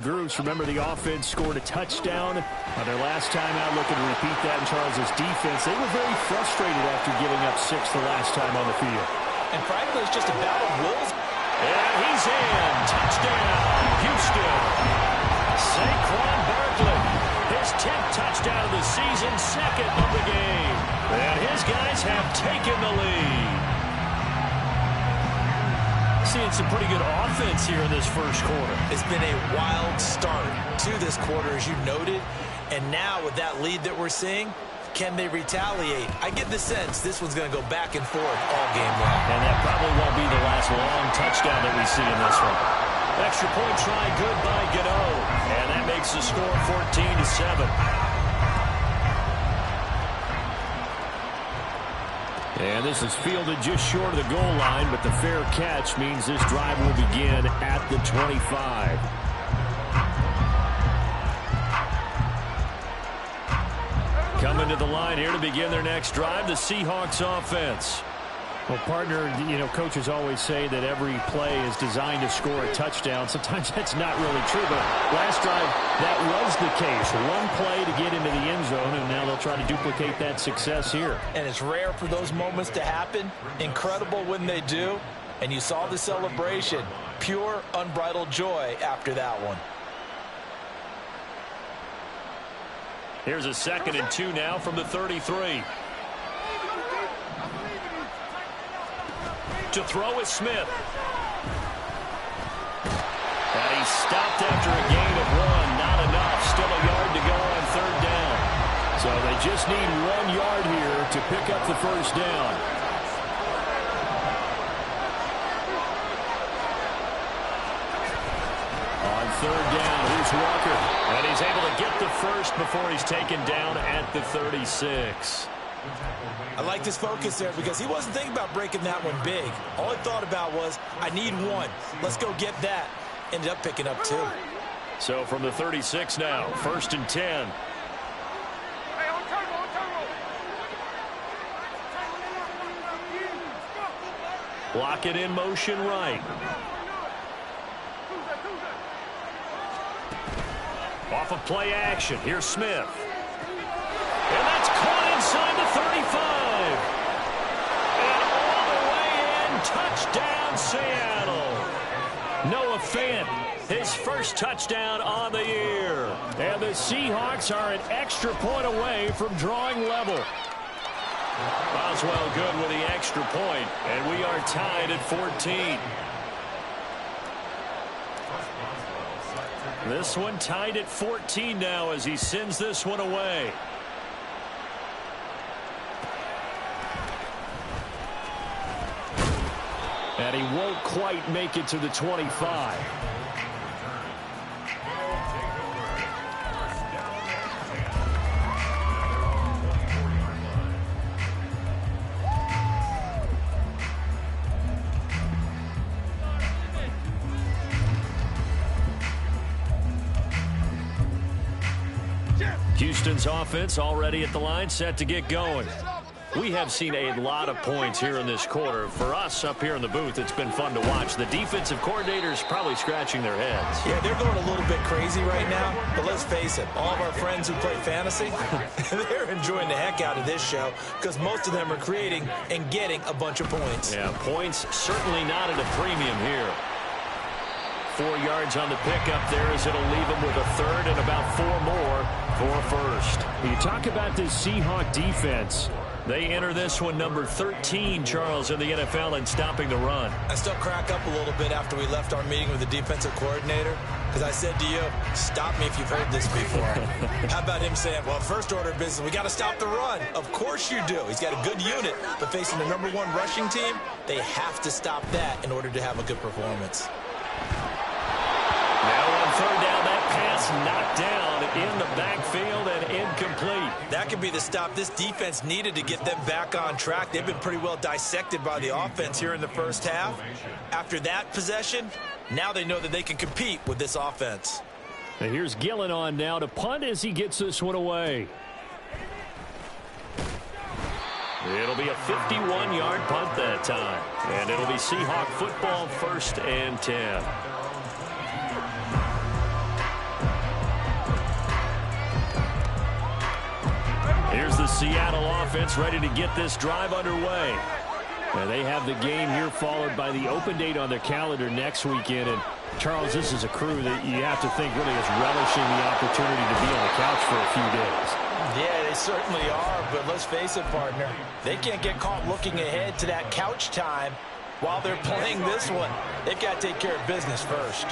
Groups, remember the offense scored a touchdown on their last time out, looking to repeat that in Charles' defense. They were very frustrated after giving up 6 the last time on the field. And frankly, it's just a battle of wills. And he's in. Touchdown, Houston. Saquon Barkley, his 10th touchdown of the season, 2nd of the game. And his guys have taken the lead. Seeing some pretty good offense here in this first quarter. It's been a wild start to this quarter, as you noted. And now with that lead that we're seeing, can they retaliate? I get the sense this one's going to go back and forth all game long. And that probably won't be the last long touchdown that we see in this one. Extra point try, good by Gano. And that makes the score 14-7. And this is fielded just short of the goal line, but the fair catch means this drive will begin at the 25. Coming to the line here to begin their next drive, the Seahawks offense. Well, partner, coaches always say that every play is designed to score a touchdown. Sometimes that's not really true, but last drive, that was the case. One play to get into the end zone, and now they'll try to duplicate that success here. And it's rare for those moments to happen. Incredible when they do. And you saw the celebration. Pure, unbridled joy after that one. Here's a 2nd and 2 now from the 33. To throw is Smith. And he's stopped after a gain of 1. Not enough. Still a yard to go on 3rd down. So they just need 1 yard here to pick up the first down. On 3rd down, here's Walker. And he's able to get the first before he's taken down at the 36. I like this focus there because he wasn't thinking about breaking that one big. All he thought about was, I need 1. Let's go get that. Ended up picking up 2. So from the 36 now, 1st and 10. Block it in motion right. Off of play action. Here's Smith. And that's caught inside the 35. And all the way in, touchdown Seattle. Noah Fant, his first touchdown on the year. And the Seahawks are an extra point away from drawing level. Boswell good with the extra point, and we are tied at 14. This one tied at 14 now as he sends this one away. And he won't quite make it to the 25. Houston's offense already at the line, set to get going. We have seen a lot of points here in this quarter. For us up here in the booth, it's been fun to watch. The defensive coordinators probably scratching their heads. Yeah, they're going a little bit crazy right now, but let's face it, all of our friends who play fantasy, they're enjoying the heck out of this show because most of them are creating and getting a bunch of points. Yeah, points certainly not at a premium here. 4 yards on the pickup there as it'll leave him with a 3rd and about 4 more for first. You talk about this Seahawk defense. They enter this one number 13, Charles, in the NFL in stopping the run. I still crack up a little bit after we left our meeting with the defensive coordinator because I said to you, stop me if you've heard this before. How about him saying, well, first order of business, we got to stop the run. Of course you do. He's got a good unit, but facing the #1 rushing team, they have to stop that in order to have a good performance. Now on 3rd down, that pass knocked down in the backfield and incomplete. That could be the stop this defense needed to get them back on track. They've been pretty well dissected by the offense here in the first half. After that possession, now they know that they can compete with this offense. And here's Gillen on now to punt as he gets this one away. It'll be a 51-yard punt that time. And it'll be Seahawk football, 1st and 10. offense ready to get this drive underway. And they have the game here followed by the open date on their calendar next weekend. And, Charles, this is a crew that you have to think really is relishing the opportunity to be on the couch for a few days. Yeah, they certainly are, but let's face it, partner. They can't get caught looking ahead to that couch time while they're playing this one. They've got to take care of business first.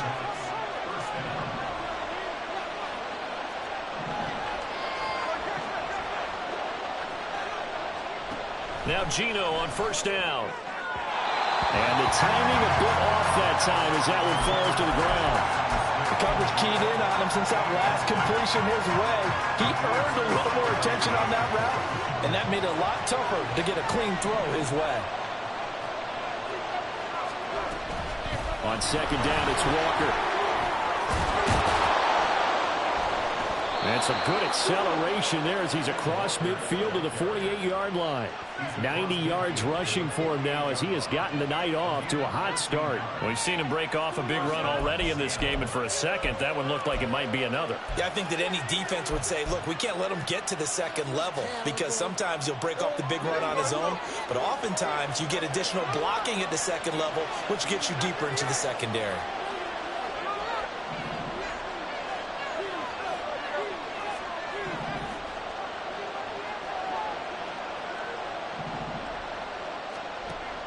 Now Gino on first down. And the timing a bit off that time as that one falls to the ground. The coverage keyed in on him since that last completion his way. He earned a little more attention on that route, and that made it a lot tougher to get a clean throw his way. On second down, it's Walker. And some good acceleration there as he's across midfield to the 48-yard line. 90 yards rushing for him now as he has gotten the night off to a hot start. We've seen him break off a big run already in this game, and for a second, that one looked like it might be another. Yeah, I think that any defense would say, look, we can't let him get to the second level because sometimes he'll break off the big run on his own, but oftentimes you get additional blocking at the second level, which gets you deeper into the secondary.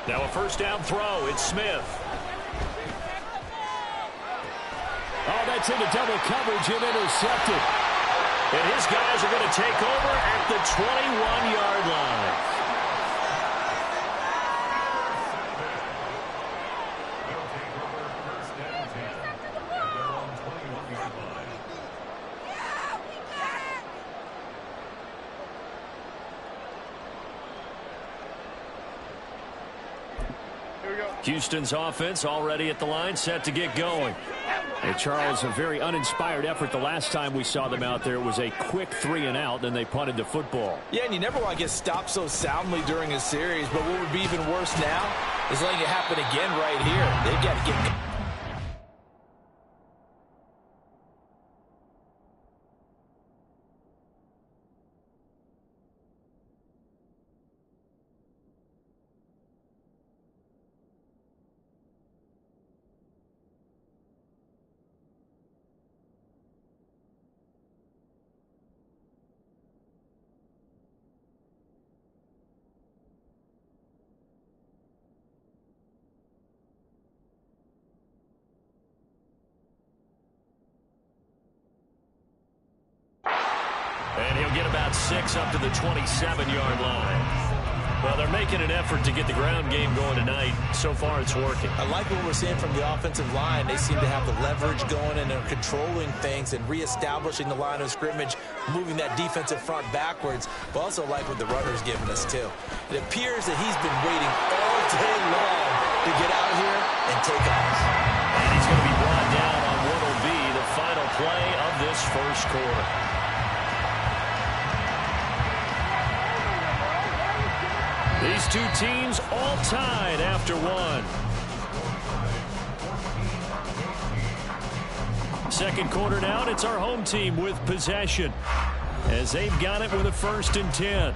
Now a first down throw. It's Smith. Oh, that's into double coverage and intercepted. And his guys are going to take over at the 21-yard line. Houston's offense already at the line, set to get going. And Charles, a very uninspired effort the last time we saw them out there. It was a quick 3-and-out, then they punted the football. Yeah, and you never want to get stopped so soundly during a series, but what would be even worse now is letting it happen again right here. They've got to get... And he'll get about 6 up to the 27-yard line. Well, they're making an effort to get the ground game going tonight. So far, it's working. I like what we're seeing from the offensive line. They seem to have the leverage going, and they're controlling things and reestablishing the line of scrimmage, moving that defensive front backwards, but also like what the runner's giving us, too. It appears that he's been waiting all day long to get out here and take off. And he's going to be brought down on what will be the final play of this first quarter. These two teams all tied after one. Second quarter now, it's our home team with possession as they've got it with a 1st and 10.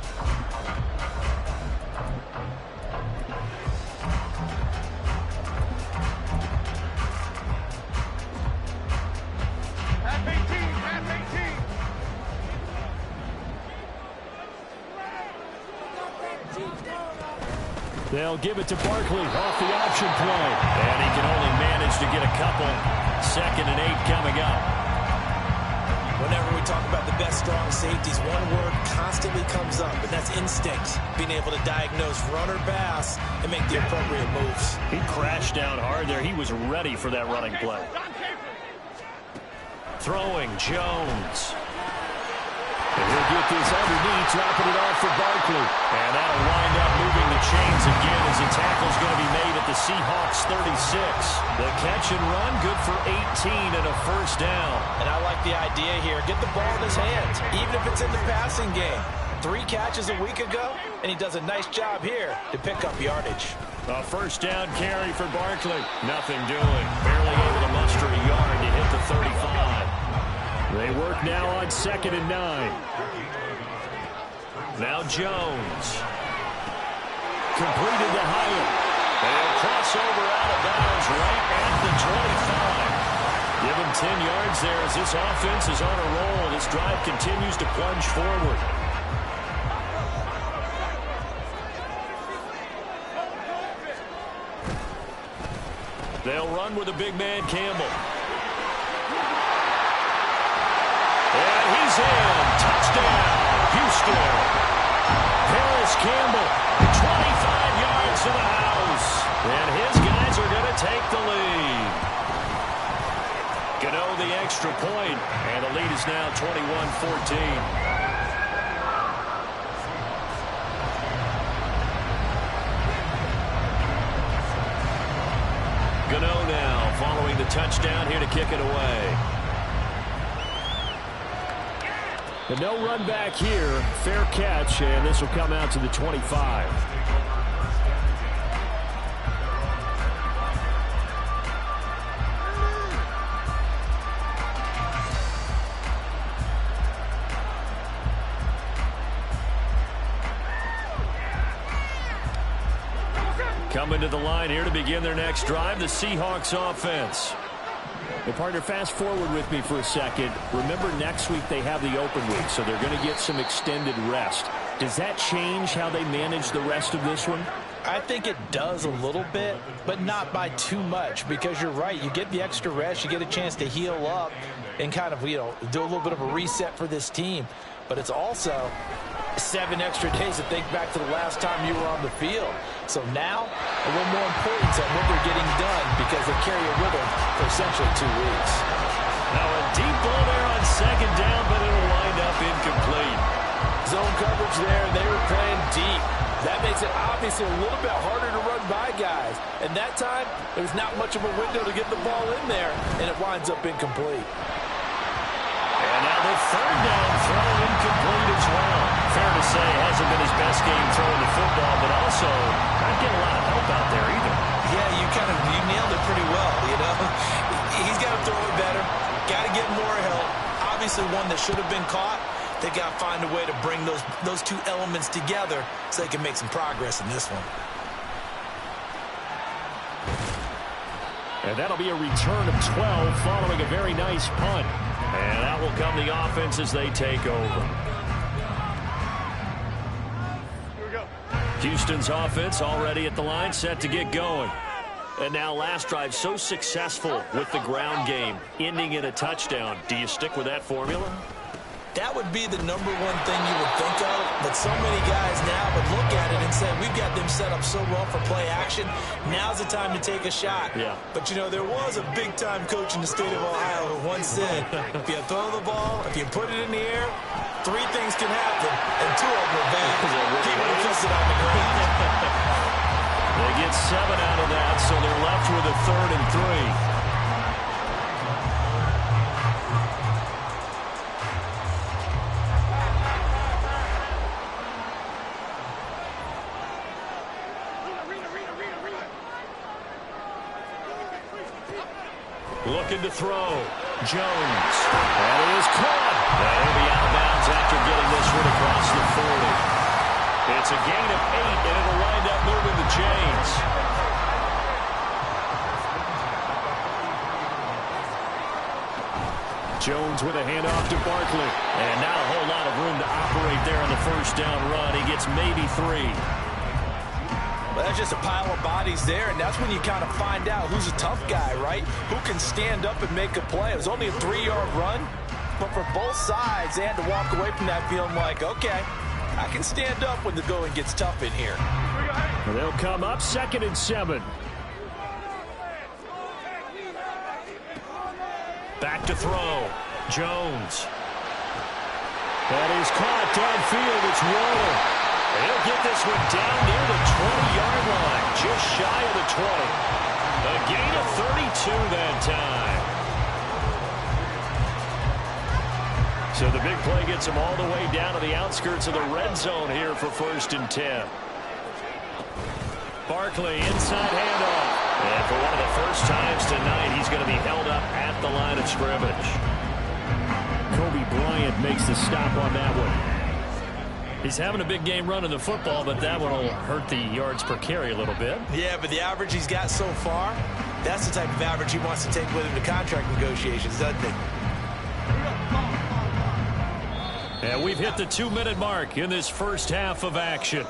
They'll give it to Barkley off the option play. And he can only manage to get a couple. 2nd and 8 coming up. Whenever we talk about the best strong safeties, one word constantly comes up, and that's instinct. Being able to diagnose run or pass and make the appropriate moves. He crashed down hard there. He was ready for that running play. Throwing, Jones. And he'll get this underneath, dropping it off for Barkley. And that'll wind up moving the chains again as the tackle's going to be made at the Seahawks 36. The catch and run, good for 18 and a 1st down. And I like the idea here. Get the ball in his hands, even if it's in the passing game. 3 catches a week ago, and he does a nice job here to pick up yardage. A 1st down carry for Barkley. Nothing doing. Barely able to muster a yard to hit the 35. They work now on 2nd and 9. Now Jones. Completed to Hyatt. And crossover out of bounds right at the 25. Give him 10 yards there as this offense is on a roll. This drive continues to plunge forward. They'll run with a big man, Campbell. And he's in. Touchdown, Houston. Paris Campbell, 25 yards to the house. And his guys are going to take the lead. Gano the extra point, and the lead is now 21-14. Gano now following the touchdown here to kick it away. The no run back here, fair catch, and this will come out to the 25. Coming to the line here to begin their next drive, the Seahawks offense. Well, partner, fast forward with me for a second. Remember, next week they have the open week, so they're going to get some extended rest. Does that change how they manage the rest of this one? I think it does a little bit, but not by too much, because you're right. You get the extra rest, you get a chance to heal up and kind of, do a little bit of a reset for this team. But it's also 7 extra days to think back to the last time you were on the field. So now, a little more importance on what they're getting done because they carry it with them for essentially 2 weeks. Now a deep ball there on second down, but it'll wind up incomplete. Zone coverage there, they were playing deep. That makes it obviously a little bit harder to run by guys. And that time, there's not much of a window to get the ball in there, and it winds up incomplete. And now the third down throw incomplete as well. Fair to say, hasn't been his best game throwing the football, but also not getting a lot of help out there either. Yeah, you nailed it pretty well, He's got to throw it better. Got to get more help. Obviously one that should have been caught. They got to find a way to bring those two elements together so they can make some progress in this one. And that'll be a return of 12 following a very nice punt. And that will come the offense as they take over. Here we go. Houston's offense already at the line, set to get going. And now last drive so successful with the ground game, ending in a touchdown. Do you stick with that formula? That would be the number one thing you would think of, but so many guys now would look at it and say, we've got them set up so well for play action. Now's the time to take a shot. Yeah. But, there was a big-time coach in the state of Ohio who once said, if you throw the ball, if you put it in the air, 3 things can happen, and 2 of them are bad. He would have kissed it on the ground. They get 7 out of that, so they're left with a 3rd and 3. Looking to throw. Jones. That is caught. That'll be out of bounds after getting this one across the 40. It's a gain of 8, and it'll wind up moving the chains. Jones with a handoff to Barkley. And not a whole lot of room to operate there on the first down run. He gets maybe 3. Well, that's just a pile of bodies there, and that's when you kind of find out who's a tough guy, right? Who can stand up and make a play. It was only a 3-yard run, but for both sides, they had to walk away from that feeling like, okay, I can stand up when the going gets tough in here. They'll come up 2nd and 7. Back to throw. Jones. That is caught downfield. It's Waller. He'll get this one down near the 20-yard line, just shy of the 20. A gain of 32 that time. So the big play gets him all the way down to the outskirts of the red zone here for 1st and 10. Barkley, inside handoff. And for one of the first times tonight, he's going to be held up at the line of scrimmage. Kobe Bryant makes the stop on that one. He's having a big game running the football, but that one will hurt the yards per carry a little bit. Yeah, but the average he's got so far, that's the type of average he wants to take with him to contract negotiations, doesn't he? And we've hit the 2-minute mark in this first half of action.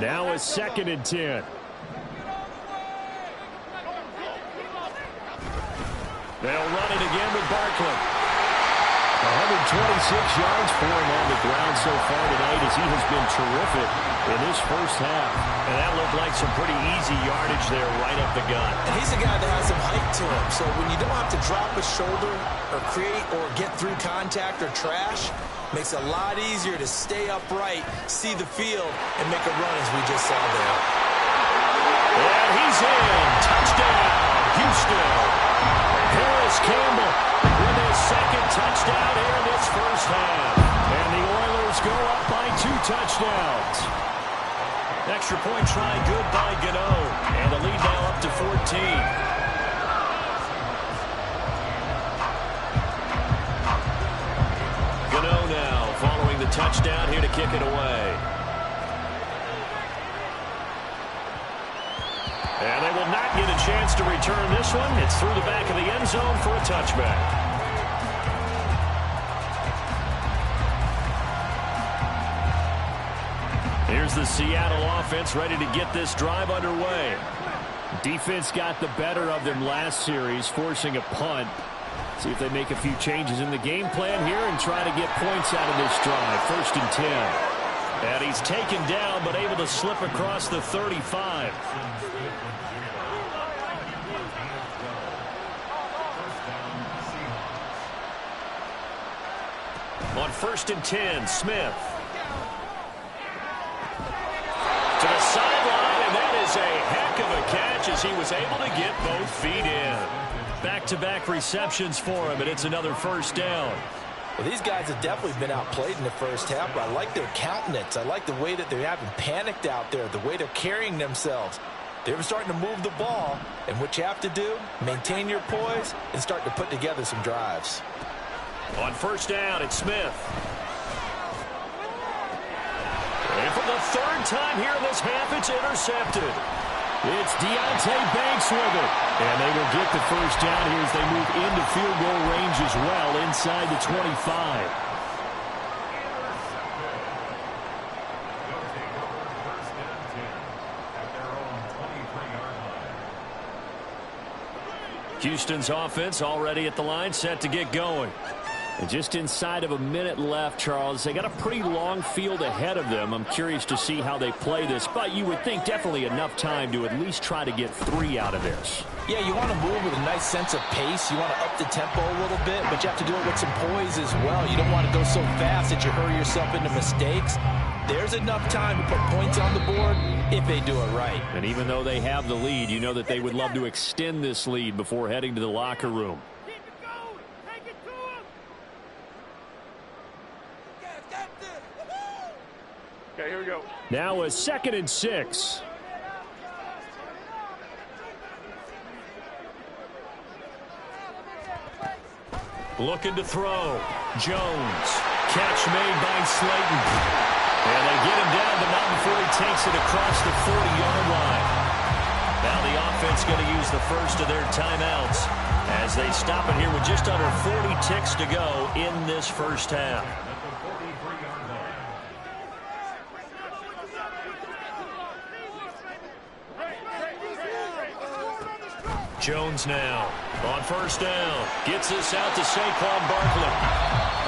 Now it's 2nd and 10. They'll run it again with Barkley. 126 yards for him on the ground so far tonight as he has been terrific in this first half. And that looked like some pretty easy yardage there right up the gut. And he's a guy that has some height to him. So when you don't have to drop a shoulder or create or get through contact or trash, makes it a lot easier to stay upright, see the field, and make a run as we just saw there. And he's in. Touchdown, Houston. Harris Campbell with his 2nd touchdown here in this first half. And the Oilers go up by 2 touchdowns. Extra point try good by Gano. And the lead now up to 14. Gano now following the touchdown here to kick it away. And they will not get a chance to return this one. It's through the back of the end zone for a touchback. Here's the Seattle offense ready to get this drive underway. Defense got the better of them last series, forcing a punt. See if they make a few changes in the game plan here and try to get points out of this drive. 1st and 10. And he's taken down but able to slip across the 35. On 1st and 10, Smith. To the sideline, and that is a heck of a catch as he was able to get both feet in. Back-to-back receptions for him, and it's another first down. Well, these guys have definitely been outplayed in the first half, but I like their countenance. I like the way that they're having panicked out there, the way they're carrying themselves. They're starting to move the ball, and what you have to do, maintain your poise and start to put together some drives. On 1st down, it's Smith. And for the 3rd time here in this half, it's intercepted. It's Deontay Banks with it. And they will get the first down here as they move into field goal range as well inside the 25. Houston's offense already at the line, set to get going. And just inside of a minute left, Charles. They got a pretty long field ahead of them. I'm curious to see how they play this, but you would think definitely enough time to at least try to get 3 out of this. Yeah, you want to move with a nice sense of pace. You want to up the tempo a little bit, but you have to do it with some poise as well. You don't want to go so fast that you hurry yourself into mistakes. There's enough time to put points on the board if they do it right. And even though they have the lead, you know that they would love to extend this lead before heading to the locker room. Okay, here we go. Now a 2nd and 6. Looking to throw. Jones. Catch made by Slayton. And they get him down, but not before he takes it across the 40-yard line. Now the offense going to use the first of their timeouts as they stop it here with just under 40 ticks to go in this first half. Jones now on 1st down. Gets this out to Saquon Barkley.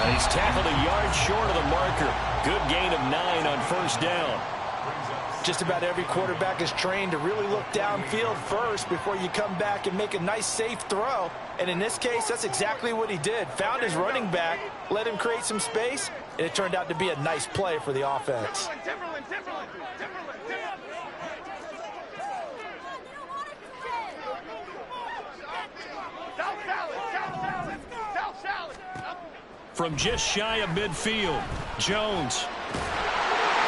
And he's tackled a yard short of the marker. Good gain of 9 on 1st down. Just about every quarterback is trained to really look downfield first before you come back and make a nice, safe throw. And in this case, that's exactly what he did. Found his running back, let him create some space, and it turned out to be a nice play for the offense. from just shy of midfield. Jones.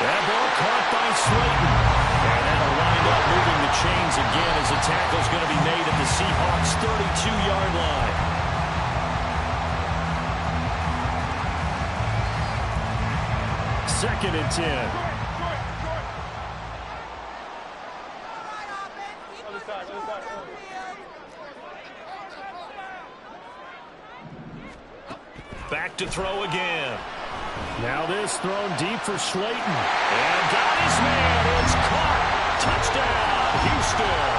That ball caught by Slayton. And that'll wind up moving the chains again as the tackle's going to be made at the Seahawks' 32-yard line. Second and 10. Back to throw again. Now this thrown deep for Slayton. And got his man. It's caught. Touchdown, Houston.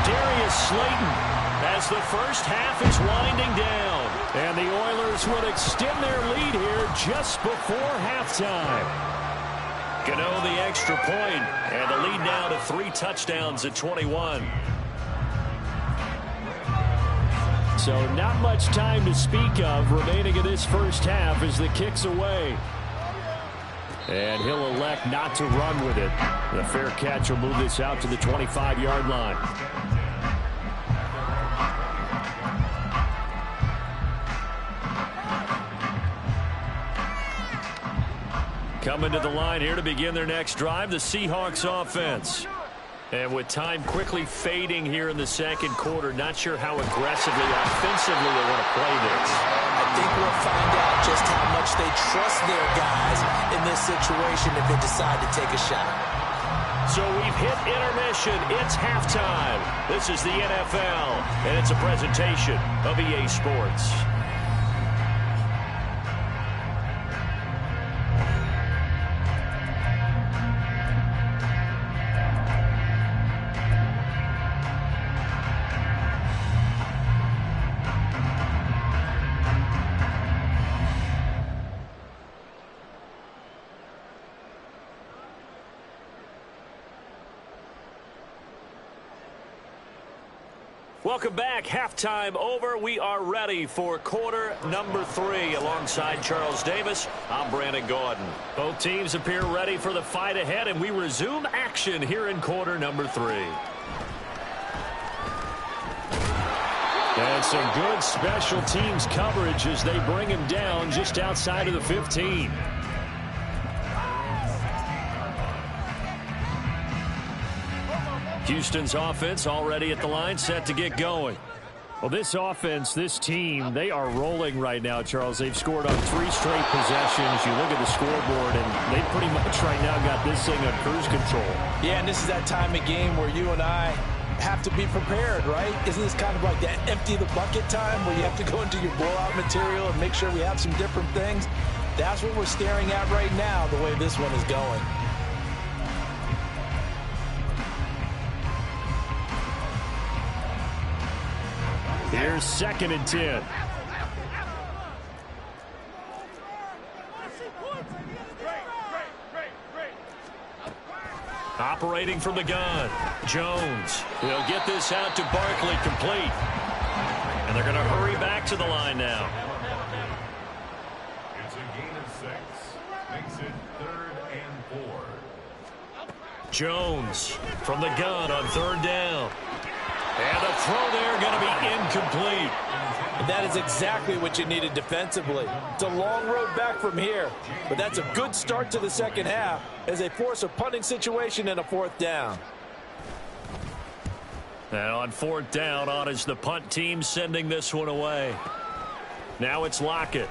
Darius Slayton as the first half is winding down. And the Oilers will extend their lead here just before halftime. Gano the extra point, and the lead now to 3 touchdowns at 21. So not much time to speak of remaining in this first half as the kick's away. And he'll elect not to run with it. The fair catch will move this out to the 25-yard line. Coming to the line here to begin their next drive, the Seahawks offense. And with time quickly fading here in the second quarter, not sure how aggressively, offensively they want to play this. I think we'll find out just how much they trust their guys in this situation if they decide to take a shot. So we've hit intermission. It's halftime. This is the NFL, and it's a presentation of EA Sports. Welcome back. Halftime over. We are ready for quarter number 3. Alongside Charles Davis, I'm Brandon Gaudin. Both teams appear ready for the fight ahead, and we resume action here in quarter number 3. And some good special teams coverage as they bring him down just outside of the 15. Houston's offense already at the line, set to get going. Well, this offense, this team, they are rolling right now, Charles. They've scored on 3 straight possessions. You look at the scoreboard, and they pretty much right now got this thing on cruise control. Yeah, and this is that time of game where you and I have to be prepared, right? Isn't this kind of like that empty the bucket time where you have to go into your blowout material and make sure we have some different things? That's what we're staring at right now, the way this one is going. Here's second and 10. Operating from the gun, Jones. He'll get this out to Barkley, complete. And they're going to hurry back to the line now. It's a gain of 6. Makes it 3rd and 4. Jones from the gun on 3rd down. And the throw there going to be incomplete. And that is exactly what you needed defensively. It's a long road back from here, but that's a good start to the second half as they force a punting situation and a 4th down. And on 4th down, on is the punt team sending this one away. Now it's Lockett.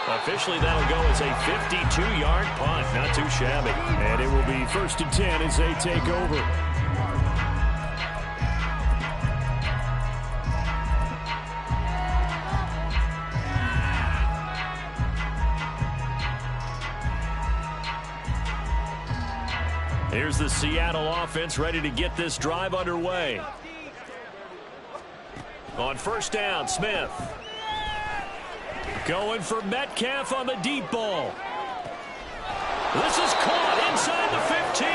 Officially, that'll go as a 52-yard punt. Not too shabby. And it will be 1st and 10 as they take over. Here's the Seattle offense ready to get this drive underway. On 1st down, Smith. Going for Metcalf on the deep ball. This is caught inside the 15.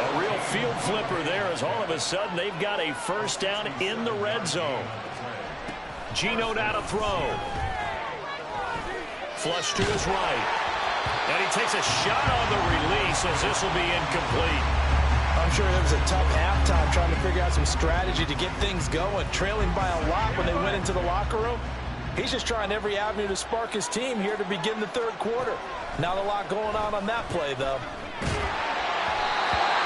A real field flipper there as all of a sudden they've got a 1st down in the red zone. Geno now to throw. Flush to his right. And he takes a shot on the release as this will be incomplete. I'm sure there was a tough halftime trying to figure out some strategy to get things going, trailing by a lot when they went into the locker room. He's just trying every avenue to spark his team here to begin the third quarter. Not a lot going on that play, though.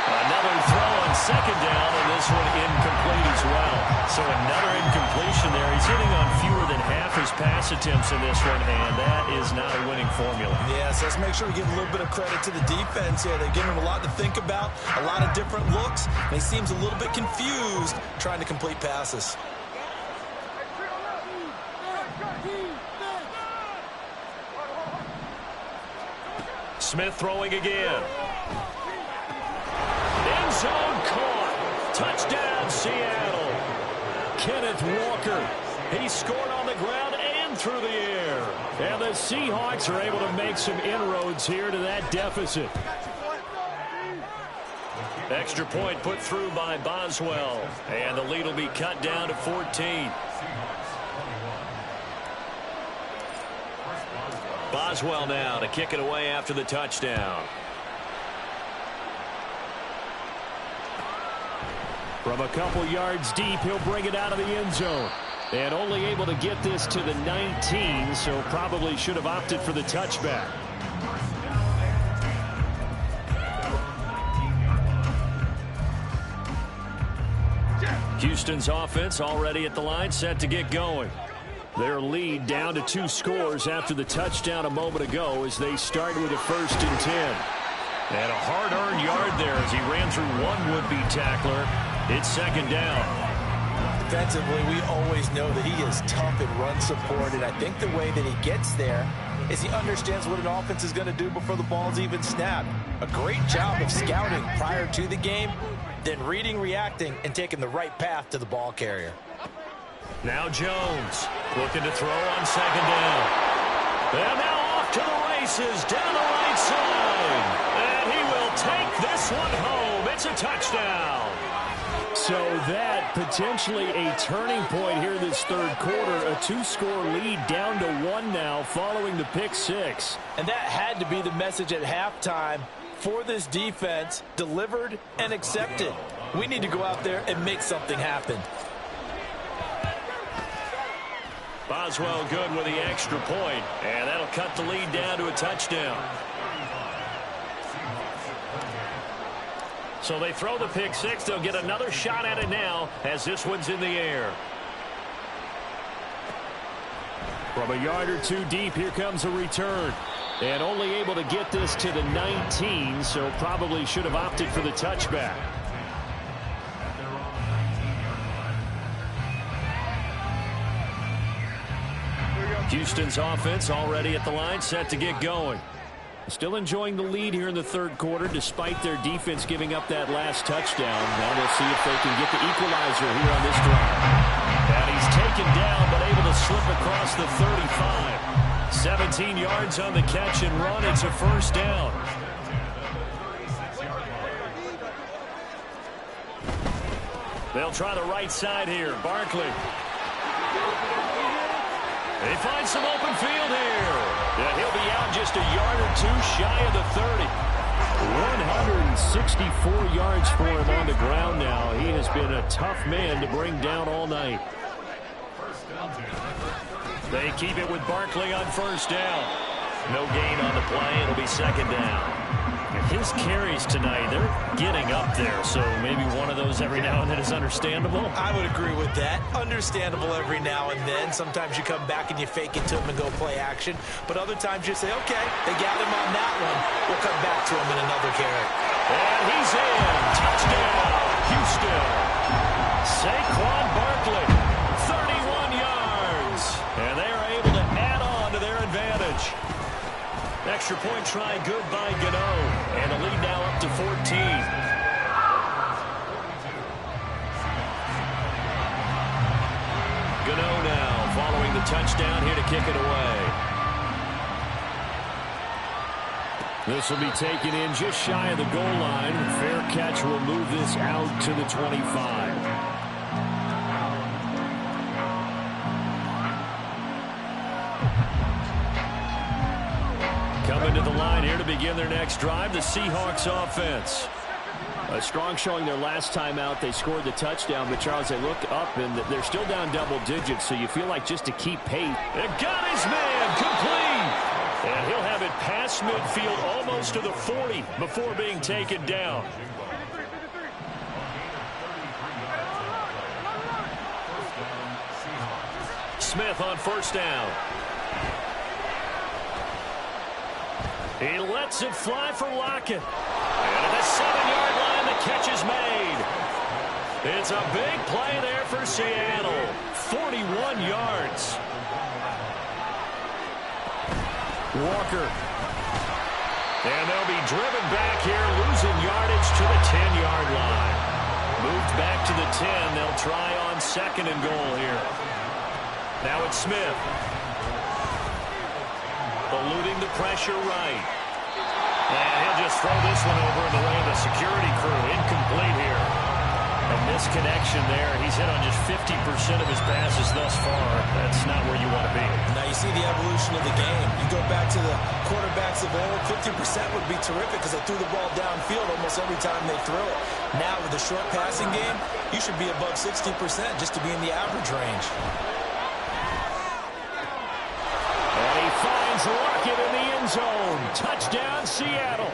Another throw on second down, and this one incomplete as well. So another incompletion there. He's hitting on fewer than half his pass attempts in this one, and that is not a winning formula. Yes, let's make sure we give a little bit of credit to the defense here. They've given him a lot to think about, a lot of different looks, and he seems a little bit confused trying to complete passes. Smith throwing again. End zone caught. Touchdown, Seattle. Kenneth Walker. He scored on the ground and through the air. And the Seahawks are able to make some inroads here to that deficit. Extra point put through by Boswell. And the lead will be cut down to 14. Boswell now to kick it away after the touchdown. From a couple yards deep, he'll bring it out of the end zone. And only able to get this to the 19, so probably should have opted for the touchback. Houston's offense already at the line, set to get going. Their lead down to 2 scores after the touchdown a moment ago as they start with a 1st and 10. And a hard-earned yard there as he ran through one would-be tackler. It's 2nd down. Defensively, we always know that he is tough in run support, and I think the way that he gets there is he understands what an offense is going to do before the ball's even snapped. A great job of scouting prior to the game, then reading, reacting, and taking the right path to the ball carrier. Now Jones looking to throw on 2nd down. And now off to the races down the right side. And he will take this one home. It's a touchdown. So that potentially a turning point here this third quarter. A 2-score lead down to 1 now following the pick 6. And that had to be the message at halftime for this defense, delivered and accepted. We need to go out there and make something happen. Boswell good with the extra point, and that'll cut the lead down to a touchdown. So they throw the pick 6. They'll get another shot at it now as this one's in the air. From a yard or 2 deep, here comes a return. And only able to get this to the 19, so probably should have opted for the touchback. Houston's offense already at the line, set to get going. Still enjoying the lead here in the third quarter despite their defense giving up that last touchdown. Now we'll see if they can get the equalizer here on this drive. And he's taken down but able to slip across the 35. 17 yards on the catch and run. It's a 1st down. They'll try the right side here. Barkley. They find some open field here. Yeah, he'll be out just a yard or 2 shy of the 30. 164 yards for him on the ground now. He has been a tough man to bring down all night. They keep it with Barkley on 1st down. No gain on the play. It'll be 2nd down. His carries tonight, they're getting up there, so maybe one of those every now and then is understandable. I would agree with that. Understandable every now and then. Sometimes you come back and you fake it to him and go play action. But other times you say, okay, they got him on that one. We'll come back to him in another carry. And he's in. Touchdown, Houston. Saquon Barkley, 31 yards. And they are able to add on to their advantage. Extra point try good by Gano. And the lead now up to 14. Gano now following the touchdown here to kick it away. This will be taken in just shy of the goal line. Fair catch will move this out to the 25. Coming to the line here to begin their next drive, the Seahawks offense. A strong showing their last time out. They scored the touchdown, but Charles, they look up and they're still down double digits, so you feel like just to keep pace. It got his man complete. And he'll have it past midfield almost to the 40 before being taken down. Smith on first down. He lets it fly for Lockett. And at the 7-yard line, the catch is made. It's a big play there for Seattle. 41 yards. Walker. And they'll be driven back here, losing yardage to the 10-yard line. Moved back to the 10. They'll try on 2nd and goal here. Now it's Smith. Eluding the pressure right. And he'll just throw this one over in the way of the security crew. Incomplete here. A misconnection there. He's hit on just 50% of his passes thus far. That's not where you want to be. Now you see the evolution of the game. You go back to the quarterbacks of old, 50% would be terrific because they threw the ball downfield almost every time they threw it. Now with the short passing game, you should be above 60% just to be in the average range. And he finds Lockett in the end zone. Touchdown, Seattle.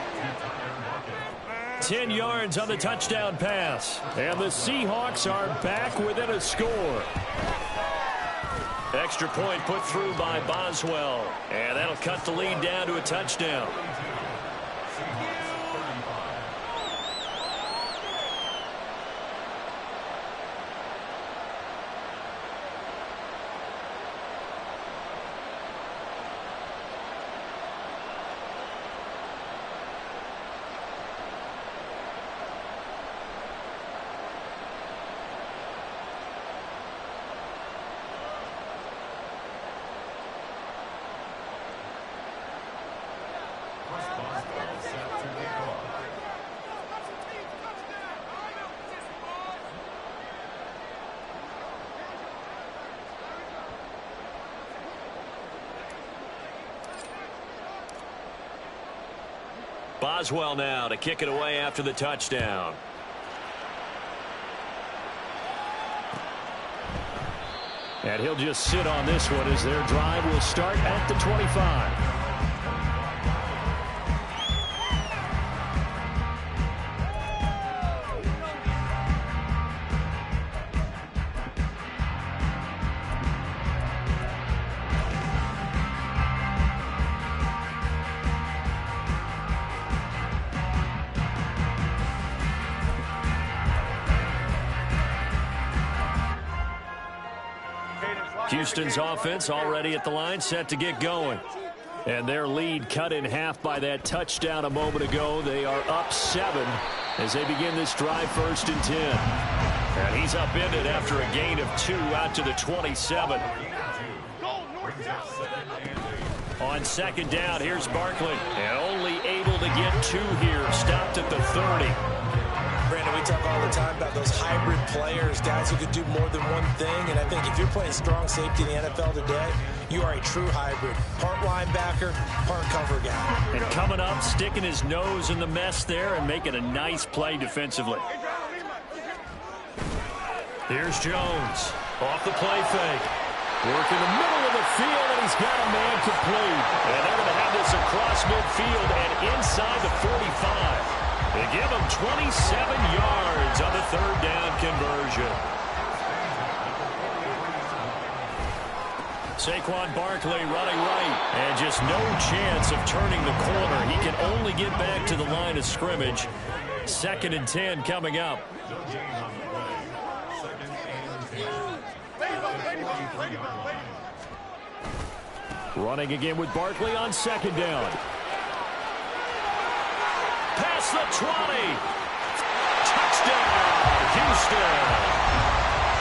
10 yards on the touchdown pass. And the Seahawks are back within a score. Extra point put through by Boswell. And that'll cut the lead down to a touchdown. Boswell now to kick it away after the touchdown. And he'll just sit on this one as their drive will start at the 25. Houston's offense already at the line, set to get going. And their lead cut in half by that touchdown a moment ago. They are up 7 as they begin this drive 1st and 10. And he's upended after a gain of 2 out to the 27. On 2nd down, here's Barkley. And only able to get 2 here. Stopped at the 30. Brandon, we talk all the time about those hybrid players, guys who could do more than one thing. And I think if you're playing strong safety in the NFL today, you are a true hybrid. Part linebacker, part cover guy. And coming up, sticking his nose in the mess there and making a nice play defensively. Here's Jones. Off the play fake. Work in the middle of the field, and he's got a man complete. And they're going to have this across midfield and inside the 45. They give him 27 yards on the 3rd down conversion. Saquon Barkley running right, and just no chance of turning the corner. He can only get back to the line of scrimmage. 2nd and 10 coming up. Running again with Barkley on 2nd down. Past the 20. Touchdown, Houston.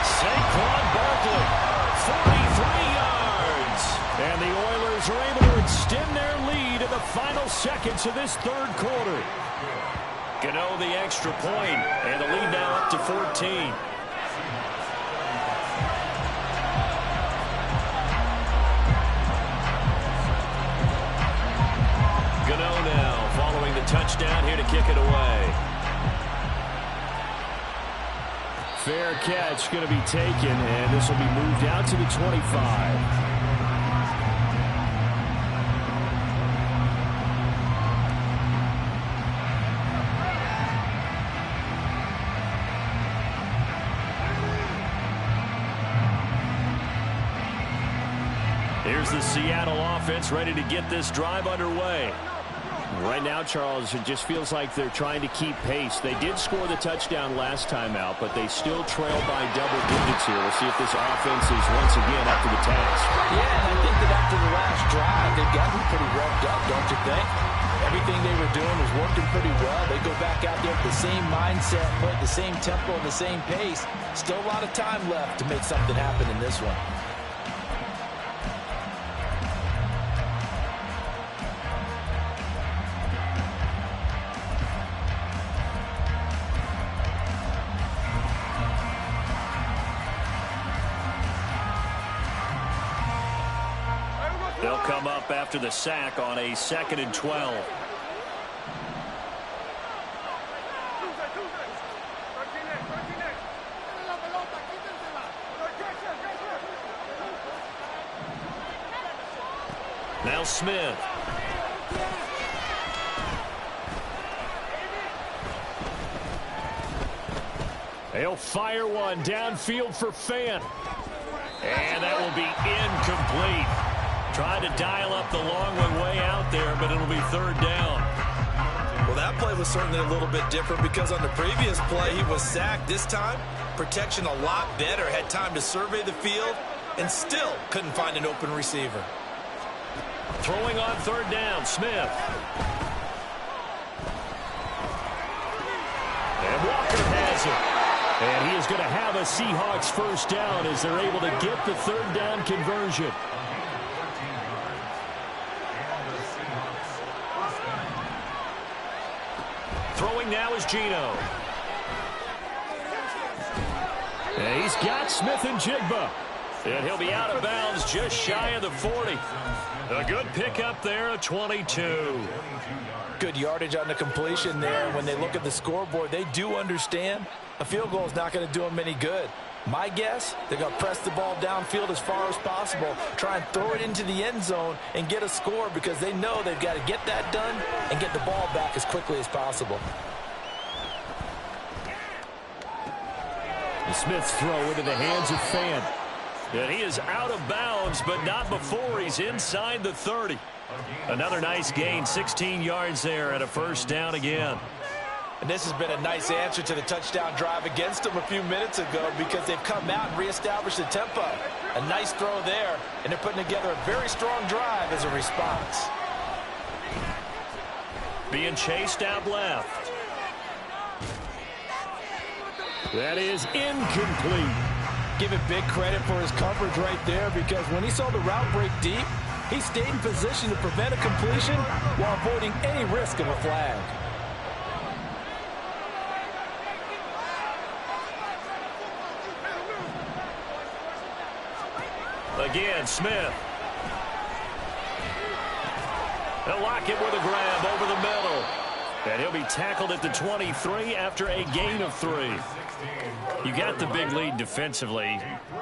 Saquon Barkley, 43 yards. And the Oilers are able to extend their lead in the final seconds of this 3rd quarter. Gano the extra point, and the lead now up to 14. Gano now following the touchdown here to kick it away. Fair catch going to be taken, and this will be moved out to the 25. Here's the Seattle offense ready to get this drive underway. Right now, Charles, it just feels like they're trying to keep pace. They did score the touchdown last time out, but they still trail by double digits here. We'll see if this offense is once again up to the task. Yeah, and I think that after the last drive, they've gotten pretty revved up, don't you think? Everything they were doing was working pretty well. They go back out there with the same mindset, play at the same tempo, and the same pace. Still a lot of time left to make something happen in this one. They'll come up after the sack on a 2nd and 12. Now Smith. They'll fire one downfield for Fant. And that will be incomplete. Trying to dial up the long way out there, but it'll be 3rd down. Well, that play was certainly a little bit different because on the previous play, he was sacked. This time, protection a lot better. Had time to survey the field and still couldn't find an open receiver. Throwing on 3rd down, Smith. And Walker has it. And he is going to have a Seahawks 1st down as they're able to get the 3rd down conversion. Throwing now is Geno. And he's got Smith and Jigba. And he'll be out of bounds just shy of the 40. A good pickup there, a 22. Good yardage on the completion there. When they look at the scoreboard, they do understand a field goal is not going to do them any good. My guess, they're going to press the ball downfield as far as possible, try and throw it into the end zone and get a score because they know they've got to get that done and get the ball back as quickly as possible. The Smith's throw into the hands of Fant. And he is out of bounds, but not before he's inside the 30. Another nice gain, 16 yards there and a 1st down again. And this has been a nice answer to the touchdown drive against them a few minutes ago because they've come out and reestablished the tempo. A nice throw there, and they're putting together a very strong drive as a response. Being chased out left. That is incomplete. Give it big credit for his coverage right there because when he saw the route break deep, he stayed in position to prevent a completion while avoiding any risk of a flag. Again, Smith. They'll lock it with a grab over the middle. And he'll be tackled at the 23 after a gain of 3. You got the big lead defensively.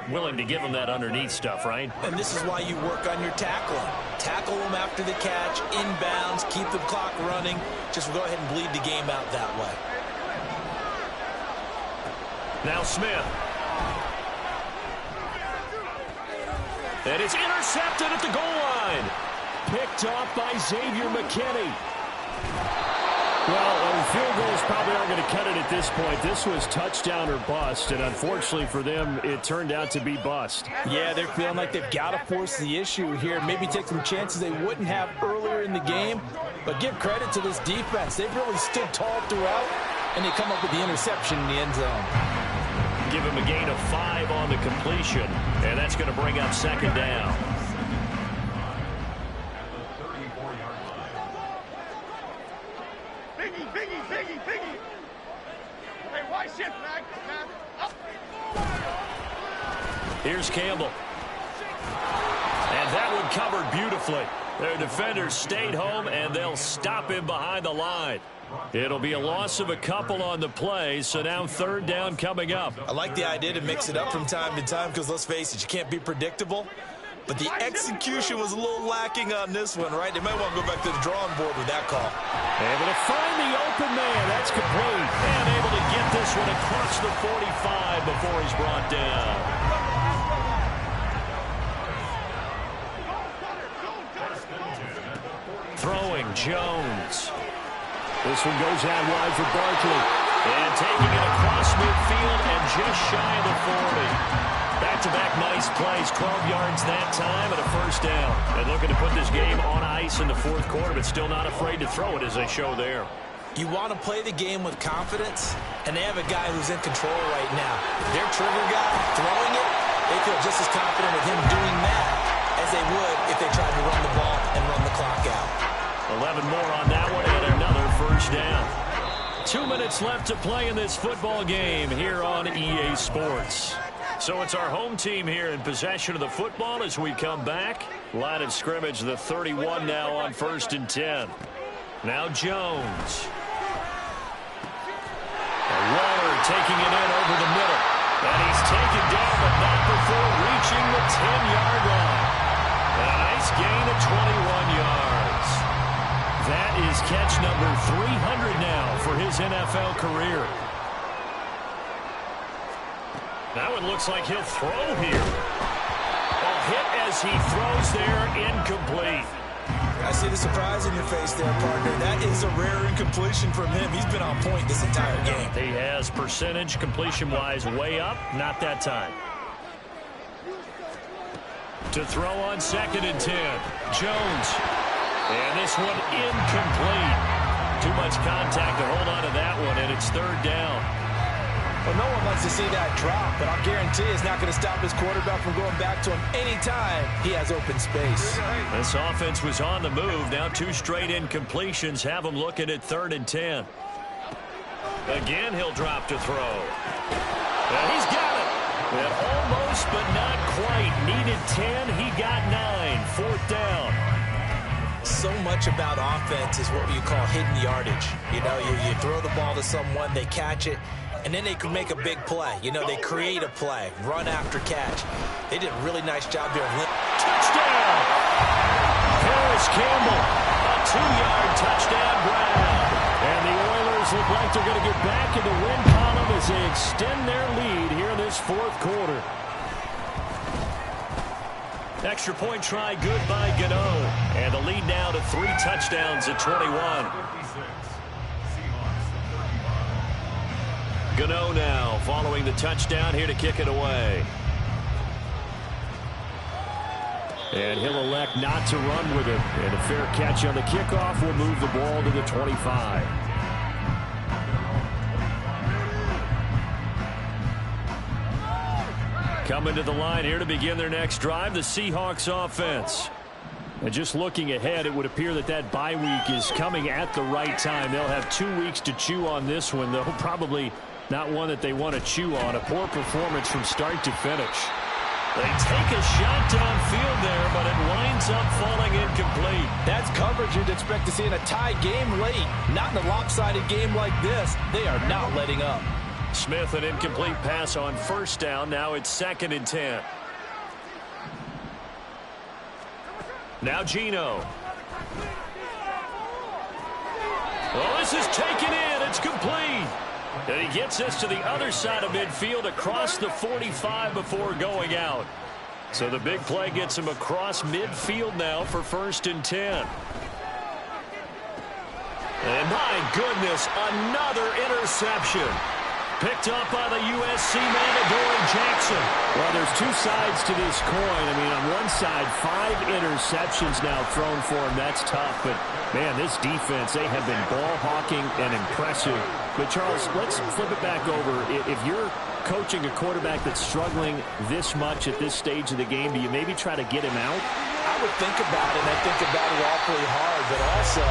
Willing to give them that underneath stuff, right? And this is why you work on your tackling. Tackle them after the catch, inbounds, keep the clock running. Just go ahead and bleed the game out that way. Now Smith. And it's intercepted at the goal line. Picked off by Xavier McKinney. Well, field goals probably aren't going to cut it at this point. This was touchdown or bust, and unfortunately for them, it turned out to be bust. Yeah, they're feeling like they've got to force the issue here. Maybe take some chances they wouldn't have earlier in the game. But give credit to this defense. They've really stood tall throughout, and they come up with the interception in the end zone. Give him a gain of 5 on the completion, and that's going to bring up 2nd down. Biggie. Hey, why shift, man? Up. Here's Campbell. And that one covered beautifully. Their defenders stayed home, and they'll stop him behind the line. It'll be a loss of a couple on the play, so now third down coming up. I like the idea to mix it up from time to time because, let's face it, you can't be predictable. But the execution was a little lacking on this one, right? They might want to go back to the drawing board with that call. Able to find the open man. That's complete. And able to get this one across the 45 before he's brought down. Throwing, Jones. This one goes out wide for Barkley. And taking it across midfield and just shy of the 40. Back-to-back nice plays, 12 yards that time and a first down. And looking to put this game on ice in the fourth quarter, but still not afraid to throw it as they show there. You want to play the game with confidence, and they have a guy who's in control right now. Their trigger guy throwing it, they feel just as confident with him doing that as they would if they tried to run the ball and run the clock out. 11 more on that one and another first down. 2 minutes left to play in this football game here on EA Sports. So it's our home team here in possession of the football as we come back. Line of scrimmage, the 31 now on 1st and 10. Now Jones. Waller taking it in over the middle. And he's taken down, but not before reaching the 10-yard line. And a nice gain of 21 yards. That is catch number 300 now for his NFL career. That one looks like he'll throw here. A hit as he throws there, incomplete. I see the surprise in your face there, partner. That is a rare incompletion from him. He's been on point this entire game. He has percentage completion-wise way up. Not that time. To throw on 2nd and 10. Jones. And this one incomplete. Too much contact to hold on to that one, and it's third down. Well, no one wants to see that drop, but I'll guarantee it's not going to stop his quarterback from going back to him anytime he has open space. This offense was on the move. Now 2 straight incompletions have him looking at 3rd and 10. Again, he'll drop to throw. And he's got it. And almost, but not quite. Needed 10. He got 9. 4th down. So much about offense is what you call hidden yardage. You know, you throw the ball to someone, they catch it, and then they can make a big play. You know, they create a play, run after catch. They did a really nice job there. Touchdown! Harris Campbell, a 2-yard touchdown grab. And the Oilers look like they're going to get back in the win column as they extend their lead here in this fourth quarter. Extra point try good by Gano. And the lead now to 3 touchdowns at 21. Gano now following the touchdown here to kick it away. And he'll elect not to run with it. And a fair catch on the kickoff will move the ball to the 25. Coming to the line here to begin their next drive, the Seahawks offense. And just looking ahead, it would appear that that bye week is coming at the right time. They'll have 2 weeks to chew on this one, though probably not one that they want to chew on. A poor performance from start to finish. They take a shot downfield there, but it winds up falling incomplete. That's coverage you'd expect to see in a tie game late. Not in a lopsided game like this. They are not letting up. Smith, an incomplete pass on 1st down. Now it's 2nd and 10. Now Geno. Well, this is taken in. It's complete. And he gets this to the other side of midfield across the 45 before going out. So the big play gets him across midfield now for 1st and 10. And my goodness, another interception. Picked up by the USC man, Adoree Jackson. Well, there's 2 sides to this coin. I mean, on one side, 5 interceptions now thrown for him. That's tough. But, man, this defense, they have been ball hawking and impressive. But, Charles, let's flip it back over. If you're coaching a quarterback that's struggling this much at this stage of the game, do you maybe try to get him out? I would think about it, and I think about it awfully hard. But also,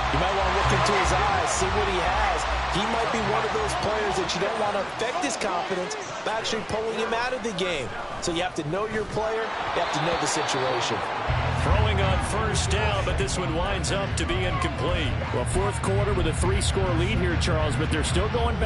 you might want to look into his eyes, see what he has. He might be one of those players that you don't want to affect his confidence by actually pulling him out of the game. So you have to know your player. You have to know the situation. Throwing on first down, but this one winds up to be incomplete. Well, fourth quarter with a 3-score lead here, Charles, but they're still going back.